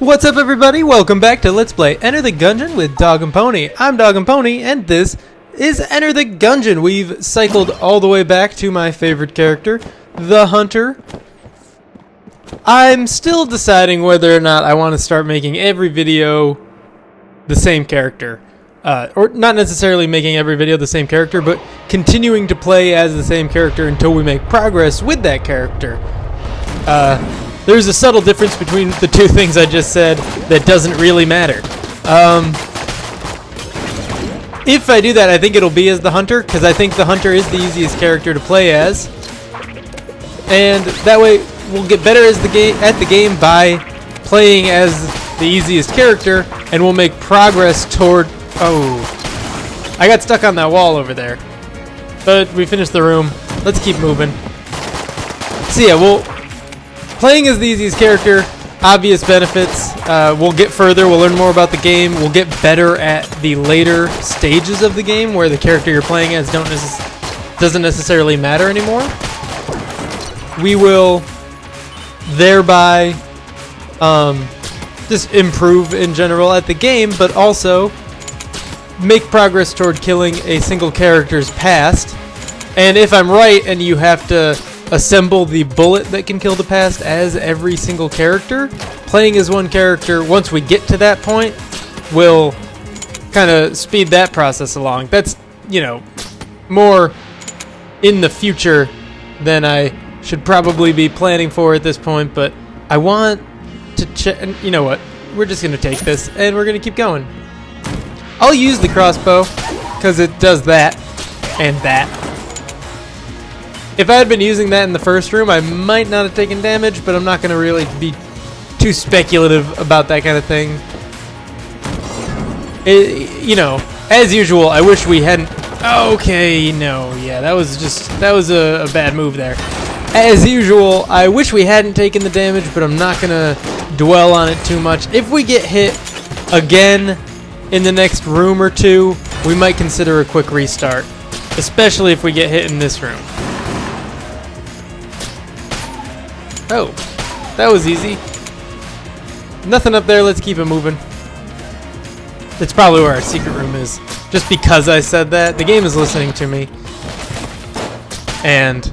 What's up, everybody? Welcome back to Let's Play Enter the Gungeon with Dog and Pony. I'm Dog and Pony, and this is Enter the Gungeon. We've cycled all the way back to my favorite character, the Hunter. I'm still deciding whether or not I want to start making every video the same character. Or not necessarily making every video the same character, but continuing to play as the same character until we make progress with that character. There's a subtle difference between the two things I just said that doesn't really matter. If I do that, I think it'll be as the Hunter, because I think the Hunter is the easiest character to play as. And that way, we'll get better as at the game by playing as the easiest character, and we'll make progress toward... Oh, I got stuck on that wall over there. But we finished the room. Let's keep moving. So yeah, playing as the easiest character, obvious benefits. We'll get further, we'll learn more about the game, we'll get better at the later stages of the game where the character you're playing as doesn't necessarily matter anymore. We will thereby just improve in general at the game, but also make progress toward killing a single character's past. And if I'm right and you have to assemble the bullet that can kill the past as every single character, playing as one character once we get to that point will kind of speed that process along. That's, you know, more in the future than I should probably be planning for at this point, but I want to check. You know what, we're just gonna take this and we're gonna keep going. I'll use the crossbow because it does that and that. If I had been using that in the first room, I might not have taken damage, but I'm not going to really be too speculative about that kind of thing. You know, as usual, I wish we hadn't... Okay, no, yeah, that was a bad move there. As usual, I wish we hadn't taken the damage, but I'm not going to dwell on it too much. If we get hit again in the next room or two, we might consider a quick restart, especially if we get hit in this room. Oh, that was easy. Nothing up there, let's keep it moving. It's probably where our secret room is. Just because I said that, the game is listening to me. And,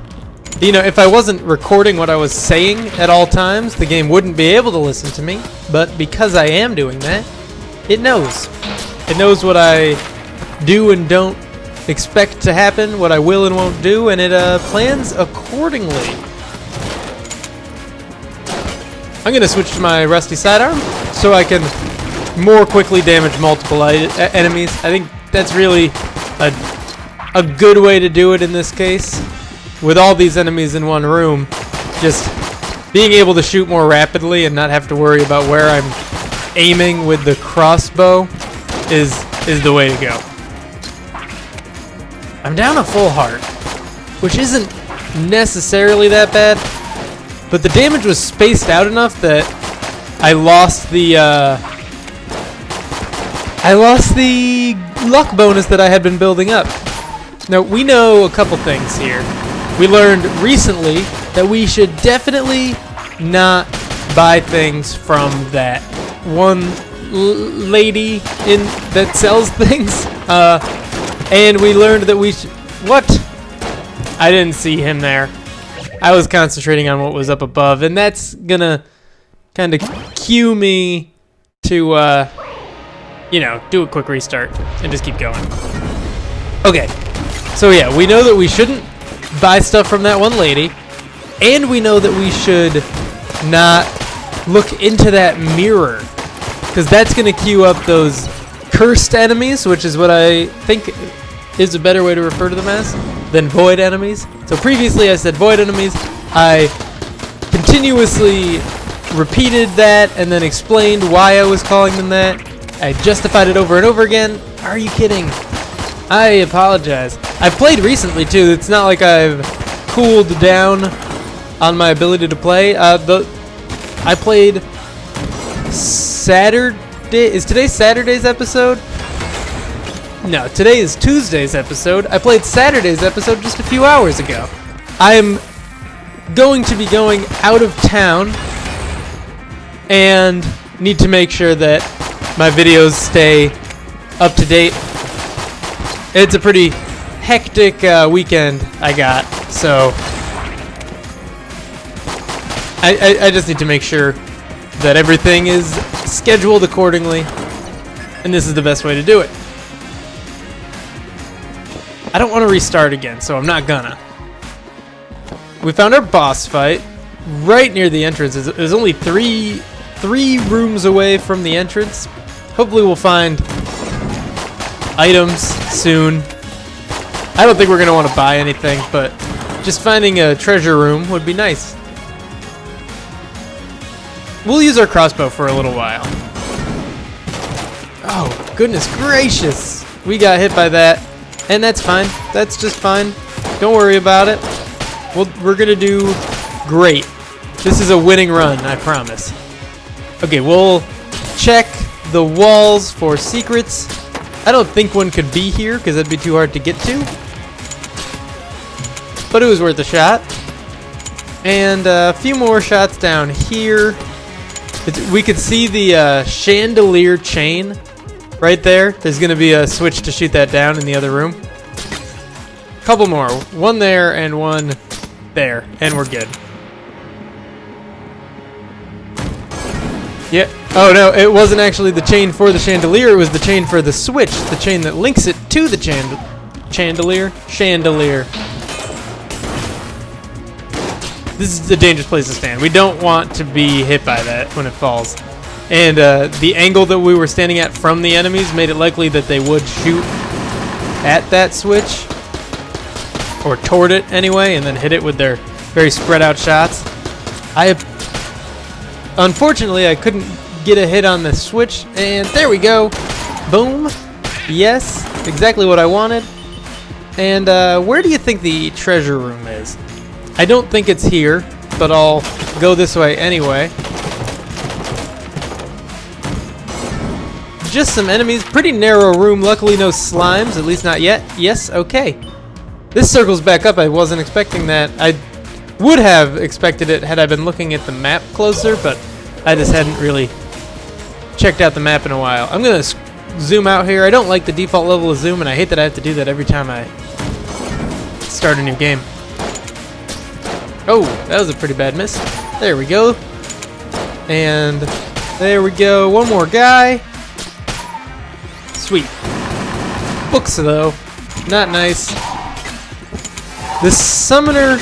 you know, if I wasn't recording what I was saying at all times, the game wouldn't be able to listen to me. But because I am doing that, it knows. It knows what I do and don't expect to happen, what I will and won't do, and it plans accordingly. I'm going to switch to my rusty sidearm so I can more quickly damage multiple enemies. I think that's really a good way to do it in this case. With all these enemies in one room, just being able to shoot more rapidly and not have to worry about where I'm aiming with the crossbow is the way to go. I'm down a full heart, which isn't necessarily that bad. But the damage was spaced out enough that I lost the luck bonus that I had been building up. Now, we know a couple things here. We learned recently that we should definitely not buy things from that one lady that sells things. And we learned that we should... What? I didn't see him there. I was concentrating on what was up above, and that's gonna kind of cue me to, you know, do a quick restart and just keep going. Okay, so yeah, we know that we shouldn't buy stuff from that one lady, and we know that we should not look into that mirror, because that's gonna queue up those cursed enemies, which is what I think is a better way to refer to them as than void enemies. So previously I said void enemies. I continuously repeated that and then explained why I was calling them that. I justified it over and over again. Are you kidding? I apologize. I've played recently too. It's not like I've cooled down on my ability to play. I played Saturday. Is today Saturday's episode? No, today is Tuesday's episode. I played Saturday's episode just a few hours ago. I'm going to be going out of town, and need to make sure that my videos stay up to date. It's a pretty hectic weekend I got, so I just need to make sure that everything is scheduled accordingly, and this is the best way to do it. I don't want to restart again, so I'm not gonna. We found our boss fight right near the entrance. It was only three rooms away from the entrance. Hopefully we'll find items soon. I don't think we're gonna want to buy anything, but just finding a treasure room would be nice. We'll use our crossbow for a little while. Oh, goodness gracious. We got hit by that, and that's fine. That's just fine. Don't worry about it. We're going to do great. This is a winning run, I promise. Okay, we'll check the walls for secrets. I don't think one could be here because that'd be too hard to get to. But it was worth a shot. And a few more shots down here. We could see the chandelier chain right there. There's going to be a switch to shoot that down in the other room. Couple more. One there and one there. And we're good. Yeah. Oh, no. It wasn't actually the chain for the chandelier. It was the chain for the switch. The chain that links it to the chandelier. Chandelier. This is a dangerous place to stand. We don't want to be hit by that when it falls. And the angle that we were standing at from the enemies made it likely that they would shoot at that switch. Or toward it anyway, and then hit it with their very spread out shots. Unfortunately, I couldn't get a hit on the switch. And there we go. Boom. Yes, exactly what I wanted. And where do you think the treasure room is? I don't think it's here, but I'll go this way anyway. Just some enemies. Pretty narrow room. Luckily no slimes, at least not yet. Yes, okay. This circles back up. I wasn't expecting that. I would have expected it had I been looking at the map closer, but I just hadn't really checked out the map in a while. I'm going to zoom out here. I don't like the default level of zoom, and I hate that I have to do that every time I start a new game. Oh, that was a pretty bad miss. There we go. And there we go. One more guy. Sweet. Books, though. Not nice. This summoner...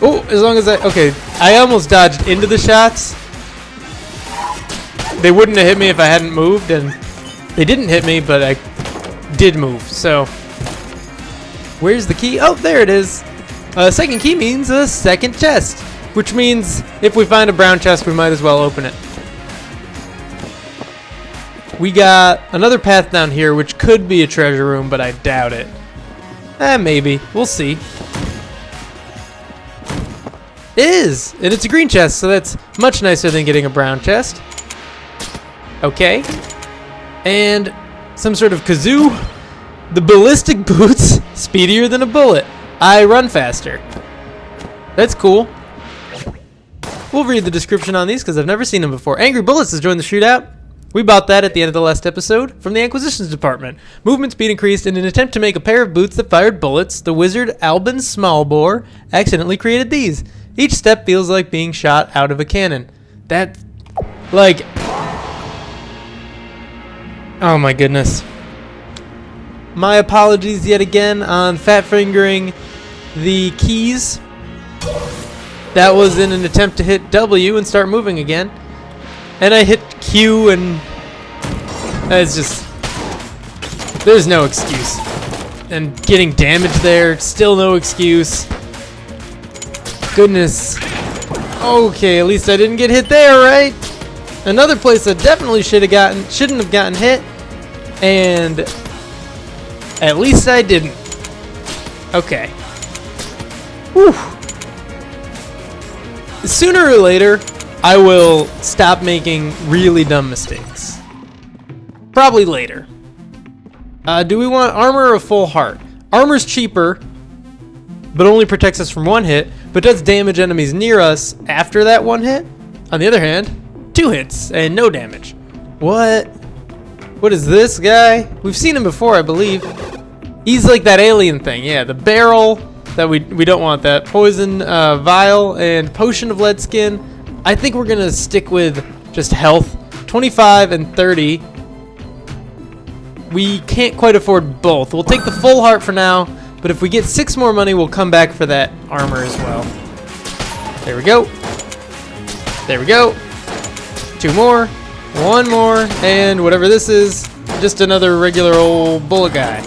Oh, as long as I... Okay, I almost dodged into the shots. They wouldn't have hit me if I hadn't moved, and they didn't hit me, but I did move, so... Where's the key? Oh, there it is. Second key means a second chest, which means if we find a brown chest, we might as well open it. We got another path down here, which could be a treasure room, but I doubt it. Maybe. We'll see. It is! And it's a green chest, so that's much nicer than getting a brown chest. Okay. And some sort of kazoo. The ballistic boots, speedier than a bullet. I run faster. That's cool. We'll read the description on these because I've never seen them before. Angry Bullets has joined the shootout. We bought that at the end of the last episode from the Acquisitions Department. Movement speed increased in an attempt to make a pair of boots that fired bullets. The wizard Albin Smallbore accidentally created these. Each step feels like being shot out of a cannon. That, like... Oh my goodness. My apologies yet again on fat fingering the keys. That was in an attempt to hit W and start moving again. And I hit Q and it's just, there's no excuse. And getting damaged there, still no excuse. Goodness. Okay, at least I didn't get hit there, right? Another place I definitely shouldn't have gotten hit. And at least I didn't. Okay. Whew. Sooner or later, I will stop making really dumb mistakes. Probably later. Do we want armor or a full heart? Armor's cheaper, but only protects us from one hit, but does damage enemies near us after that one hit. On the other hand, 2 hits and no damage. What? What is this guy? We've seen him before, I believe. He's like that alien thing. Yeah, the barrel that we don't want that. Poison vial and potion of lead skin. I think we're gonna stick with just health. 25 and 30. We can't quite afford both. We'll take the full heart for now, but if we get 6 more money, we'll come back for that armor as well. There we go. There we go. 2 more. 1 more. And whatever this is, just another regular old bullet guy.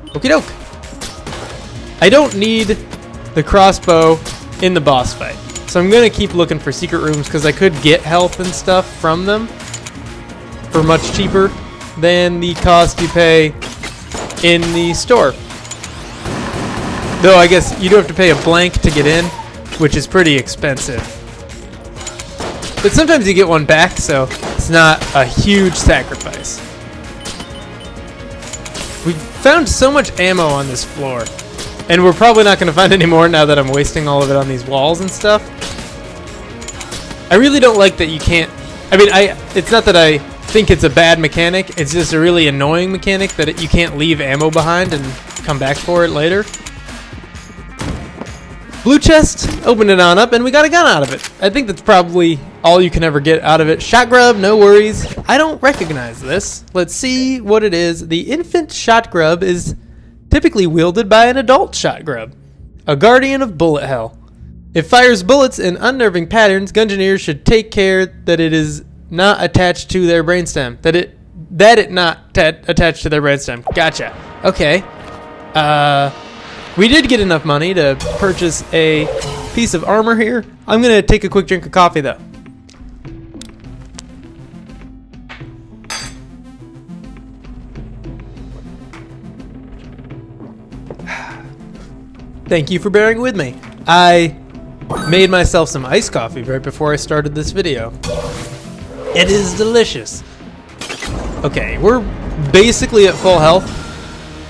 Okie doke. I don't need the crossbow in the boss fight. So I'm going to keep looking for secret rooms because I could get health and stuff from them for much cheaper than the cost you pay in the store. Though I guess you do have to pay a blank to get in, which is pretty expensive. But sometimes you get one back, so it's not a huge sacrifice. We've found so much ammo on this floor, and we're probably not going to find any more now that I'm wasting all of it on these walls and stuff. I really don't like that you can't... I mean, it's not that I think it's a bad mechanic, it's just a really annoying mechanic that you can't leave ammo behind and come back for it later. Blue chest, opened it on up, and we got a gun out of it. I think that's probably all you can ever get out of it. Shot grub, no worries. I don't recognize this. Let's see what it is. The infant shot grub is typically wielded by an adult shot grub, a guardian of bullet hell. It fires bullets in unnerving patterns. Gungeoneers should take care that it is not attached to their brainstem. That it not attached to their brainstem. Gotcha. Okay. We did get enough money to purchase a piece of armor here. I'm gonna take a quick drink of coffee though. Thank you for bearing with me. I made myself some iced coffee right before I started this video. It is delicious. Okay, we're basically at full health.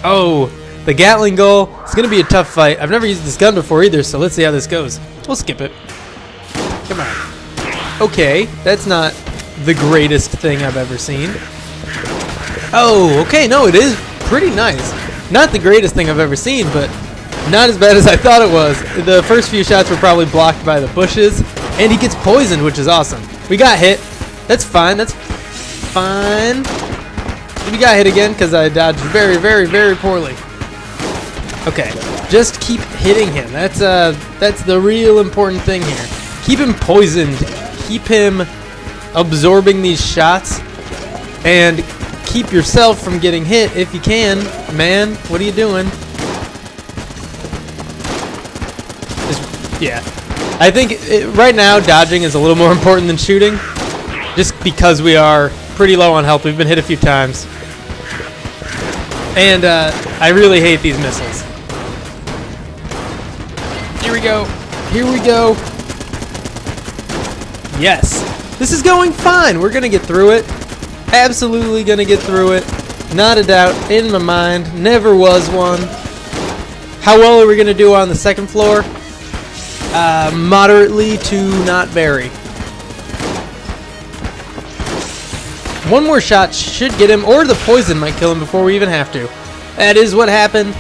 Oh, the Gatling Gull. It's gonna be a tough fight. I've never used this gun before either, so let's see how this goes. We'll skip it. Come on. Okay, that's not the greatest thing I've ever seen. Oh, okay, no, it is pretty nice. Not the greatest thing I've ever seen, but not as bad as I thought it was. The first few shots were probably blocked by the bushes, and he gets poisoned, which is awesome. We got hit. That's fine. That's fine. We got hit again because I dodged very, very, very poorly. Okay, just keep hitting him. That's the real important thing here. Keep him poisoned. Keep him absorbing these shots, and keep yourself from getting hit if you can. Man, what are you doing? Yeah, I think right now dodging is a little more important than shooting, just because we are pretty low on health. We've been hit a few times, and I really hate these missiles. Here we go. Here we go. Yes, this is going fine. We're gonna get through it. Absolutely gonna get through it. Not a doubt in my mind. Never was one. How well are we gonna do on the second floor? Moderately to not very. One more shot should get him, or the poison might kill him before we even have to. That is what happened.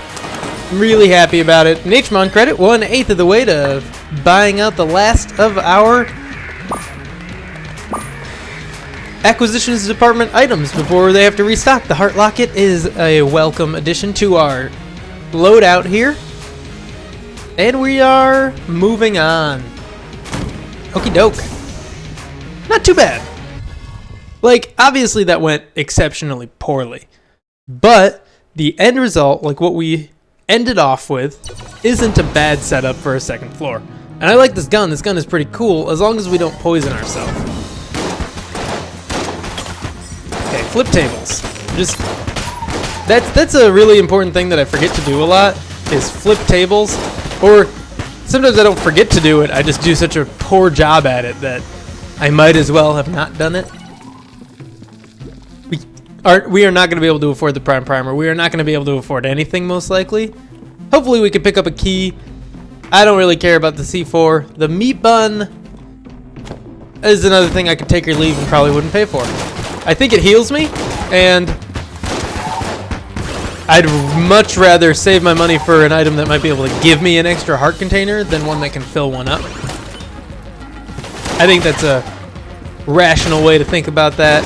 I'm really happy about it. Natureman credit, 1/8 of the way to buying out the last of our acquisitions department items before they have to restock. The Heart Locket is a welcome addition to our loadout here. And we are moving on. Okie doke. Not too bad. Like, obviously that went exceptionally poorly. But the end result, like what we ended off with, isn't a bad setup for a second floor. And I like this gun. This gun is pretty cool as long as we don't poison ourselves. Okay, flip tables. Just that's a really important thing that I forget to do a lot, is flip tables. Or sometimes I don't forget to do it, I just do such a poor job at it that I might as well have not done it. We are not going to be able to afford the Prime Primer. We are not going to be able to afford anything, most likely. Hopefully we can pick up a key. I don't really care about the C4. The meat bun, is another thing I could take or leave and probably wouldn't pay for. I think it heals me, and I'd much rather save my money for an item that might be able to give me an extra heart container than one that can fill one up. I think that's a rational way to think about that.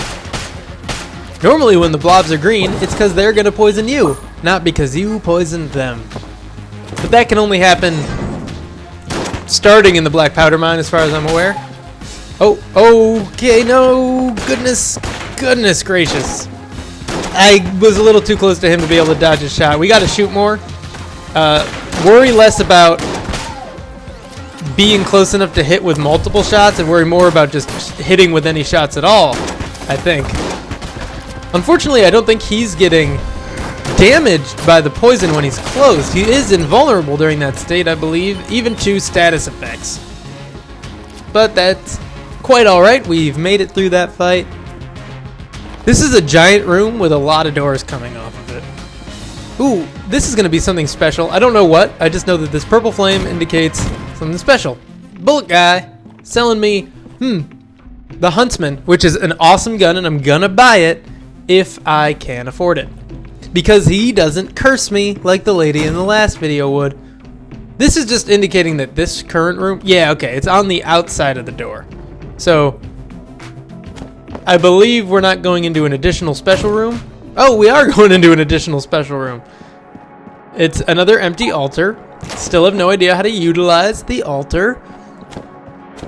Normally when the blobs are green, it's because they're going to poison you, not because you poisoned them. But that can only happen starting in the black powder mine as far as I'm aware. Oh, okay, no, goodness gracious. I was a little too close to him to be able to dodge his shot. We got to shoot more. Worry less about being close enough to hit with multiple shots and worry more about just hitting with any shots at all, I think. Unfortunately, I don't think he's getting damaged by the poison when he's close. He is invulnerable during that state, I believe, even to status effects. But that's quite alright. We've made it through that fight. This is a giant room with a lot of doors coming off of it. Ooh, this is going to be something special. I don't know what. I just know that this purple flame indicates something special. Bullet guy selling me, the Huntsman, which is an awesome gun, and I'm going to buy it if I can afford it. Because he doesn't curse me like the lady in the last video would. This is just indicating that this current room, yeah, okay, it's on the outside of the door. So I believe we're not going into an additional special room. Oh, we are going into an additional special room. It's another empty altar. Still have no idea how to utilize the altar.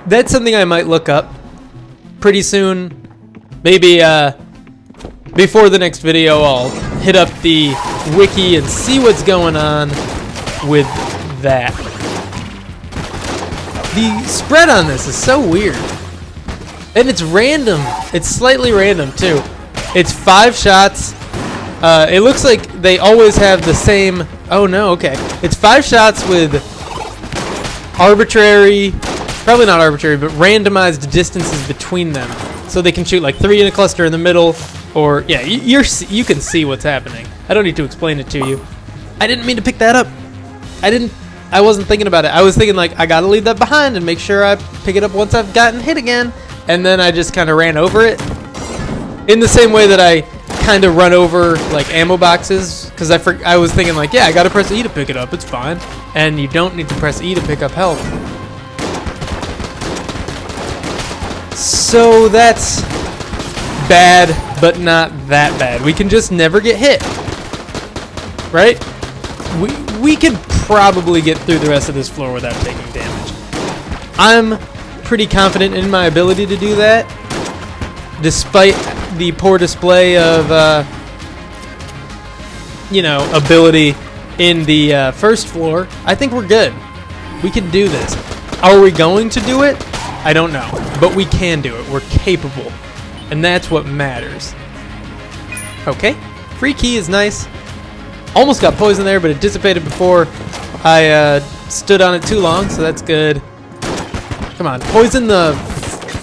That's something I might look up pretty soon. Maybe before the next video, I'll hit up the wiki and see what's going on with that. The spread on this is so weird. And it's random. It's slightly random, too. It's 5 shots. It looks like they always have the same... Oh, no, okay. It's 5 shots with arbitrary... Probably not arbitrary, but randomized distances between them. So they can shoot like 3 in a cluster in the middle, or... Yeah, you can see what's happening. I don't need to explain it to you. I didn't mean to pick that up. I wasn't thinking about it. I was thinking, like, I gotta leave that behind and make sure I pick it up once I've gotten hit again. And then I just kind of ran over it. In the same way that I kind of run over, like, ammo boxes. Because I was thinking, like, yeah, I gotta press E to pick it up. It's fine. And you don't need to press E to pick up health. So that's bad, but not that bad. We can just never get hit. Right? We could probably get through the rest of this floor without taking damage. I'm pretty confident in my ability to do that, despite the poor display of, ability in the first floor. I think we're good. We can do this. Are we going to do it? I don't know, but we can do it. We're capable, and that's what matters. Okay, free key is nice. Almost got poison there, but it dissipated before I stood on it too long, so that's good. Come on, poison the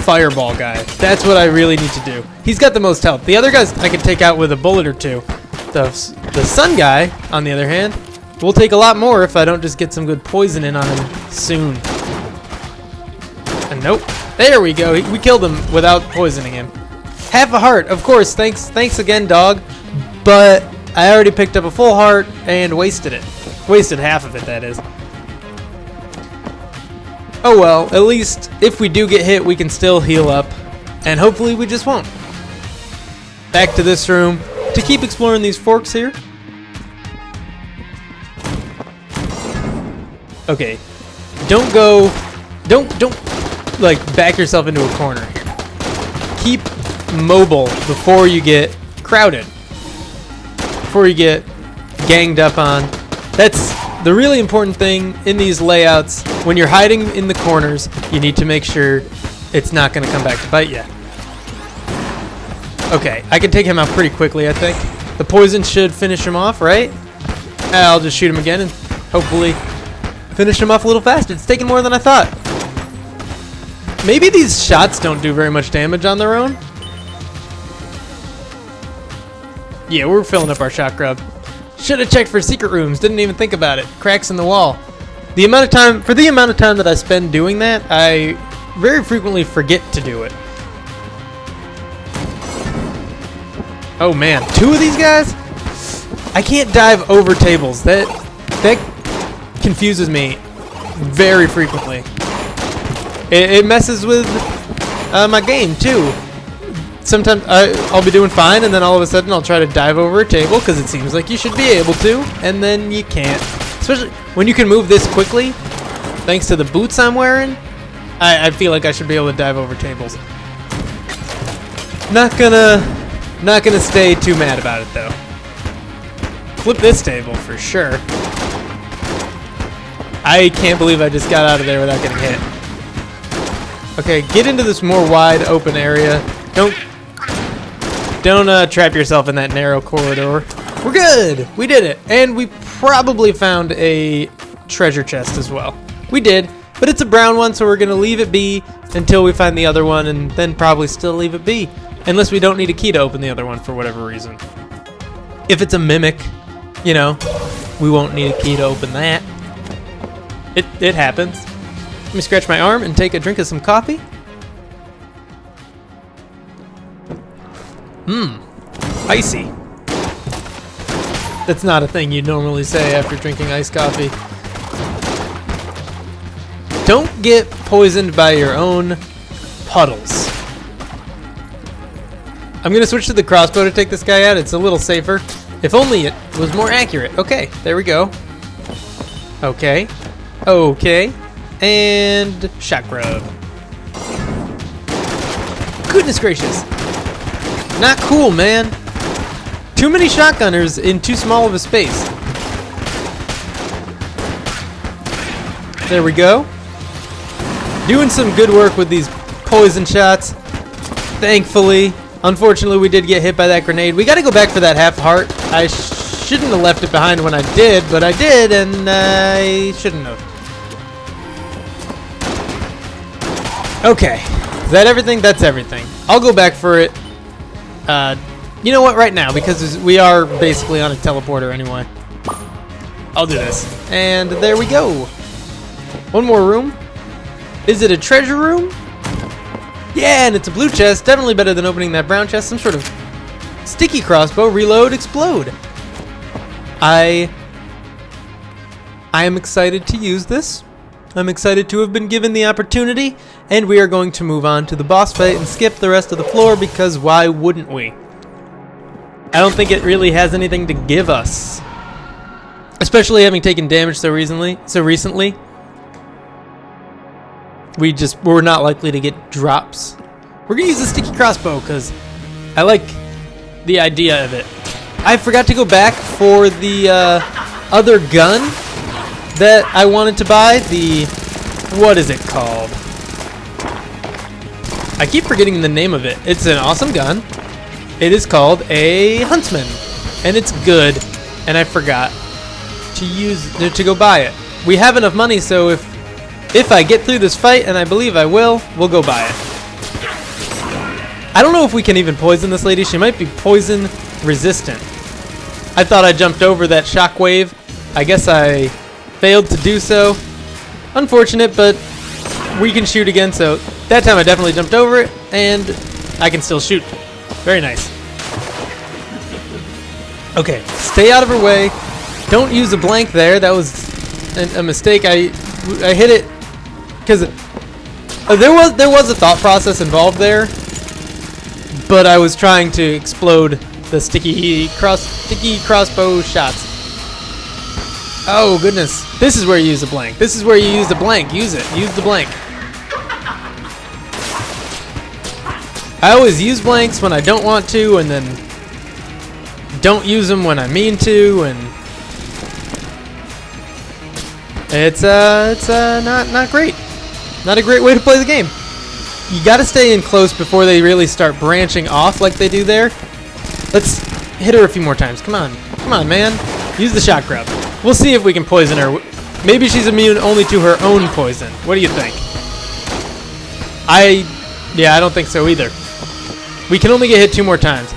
fireball guy. That's what I really need to do. He's got the most health. The other guys I can take out with a bullet or two. The sun guy, on the other hand, will take a lot more if I don't just get some good poison in on him soon. And nope. There we go. We killed him without poisoning him. Half a heart, of course. Thanks again, dog. But I already picked up a full heart and wasted it. Wasted half of it, that is. Oh well, at least if we do get hit, we can still heal up. And hopefully we just won't. Back to this room to keep exploring these forks here. Okay. Don't like back yourself into a corner here. Keep mobile before you get crowded. Before you get ganged up on. That's the really important thing in these layouts. When you're hiding in the corners, you need to make sure it's not going to come back to bite you. Okay, I can take him out pretty quickly, I think. The poison should finish him off, right? I'll just shoot him again and hopefully finish him off a little faster. It's taking more than I thought. Maybe these shots don't do very much damage on their own. Yeah, we're filling up our shot grub. Should have checked for secret rooms. Didn't even think about it. Cracks in the wall. For the amount of time that I spend doing that, I very frequently forget to do it. Oh man, 2 of these guys? I can't dive over tables. That confuses me very frequently. It messes with my game too. Sometimes I'll be doing fine, and then all of a sudden I'll try to dive over a table because it seems like you should be able to, and then you can't. Especially when you can move this quickly, thanks to the boots I'm wearing. I feel like I should be able to dive over tables. Not gonna stay too mad about it though. Flip this table for sure. I can't believe I just got out of there without getting hit. Okay, get into this more wide open area. Don't trap yourself in that narrow corridor. We're good. We did it, and we probably found a treasure chest as well. We did, but it's a brown one, so we're gonna leave it be until we find the other one, and then probably still leave it be, unless we don't need a key to open the other one for whatever reason. If it's a mimic, you know, we won't need a key to open that. It happens. Let me scratch my arm and take a drink of some coffee. Icy. That's not a thing you normally say after drinking iced coffee. Don't get poisoned by your own puddles. I'm gonna switch to the crossbow to take this guy out. It's a little safer. If only it was more accurate. Okay, there we go. Okay. Okay. And shock grub. Goodness gracious. Not cool, man. Too many shotgunners in too small of a space. There we go. Doing some good work with these poison shots. Thankfully. Unfortunately, we did get hit by that grenade. We got to go back for that half heart. I shouldn't have left it behind when I did, but I did, and I shouldn't have. Okay. Is that everything? That's everything. I'll go back for it. You know what? Right now, because we are basically on a teleporter anyway. I'll do this. And there we go. One more room. Is it a treasure room? Yeah, and it's a blue chest. Definitely better than opening that brown chest. Some sort of sticky crossbow. Reload, explode. I am excited to use this. I'm excited to have been given the opportunity. And we are going to move on to the boss fight and skip the rest of the floor because why wouldn't we? I don't think it really has anything to give us. Especially having taken damage so recently. We're not likely to get drops. We're gonna use the sticky crossbow because I like the idea of it. I forgot to go back for the other gun that I wanted to buy. What is it called? I keep forgetting the name of it. It's an awesome gun. It is called a Huntsman, and it's good. And I forgot to go buy it. We have enough money, so if I get through this fight, and I believe I will, we'll go buy it. I don't know if we can even poison this lady. She might be poison resistant. I thought I jumped over that shockwave. I guess I failed to do so. Unfortunate, but we can shoot again, so that time I definitely jumped over it, and I can still shoot. Very nice. Okay, stay out of her way. Don't use a blank there. That was a mistake. I hit it because there was a thought process involved there, but I was trying to explode the sticky crossbow shots. Oh goodness! This is where you use a blank. This is where you use the blank. Use it. Use the blank. I always use blanks when I don't want to, and then don't use them when I mean to, and it's not great. Not a great way to play the game. You got to stay in close before they really start branching off like they do there. Let's hit her a few more times. Come on, man. Use the shot grub. We'll see if we can poison her. Maybe she's immune only to her own poison. What do you think? Yeah, I don't think so either. We can only get hit 2 more times.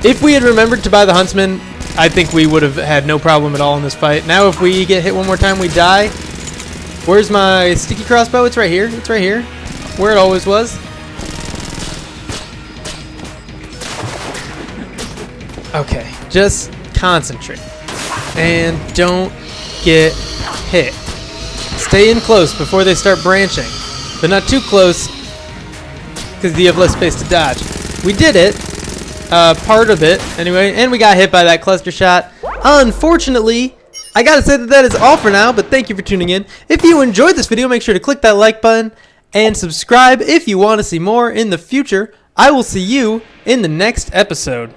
If we had remembered to buy the Huntsman, I think we would have had no problem at all in this fight. Now if we get hit 1 more time, we die. Where's my sticky crossbow? It's right here. It's right here. where it always was. Okay, just concentrate. And don't get hit. Stay in close before they start branching. But not too close, because you have less space to dodge. We did it. Part of it, anyway. And we got hit by that cluster shot. Unfortunately, I gotta say that is all for now, but thank you for tuning in. If you enjoyed this video, make sure to click that like button and subscribe if you want to see more in the future. I will see you in the next episode.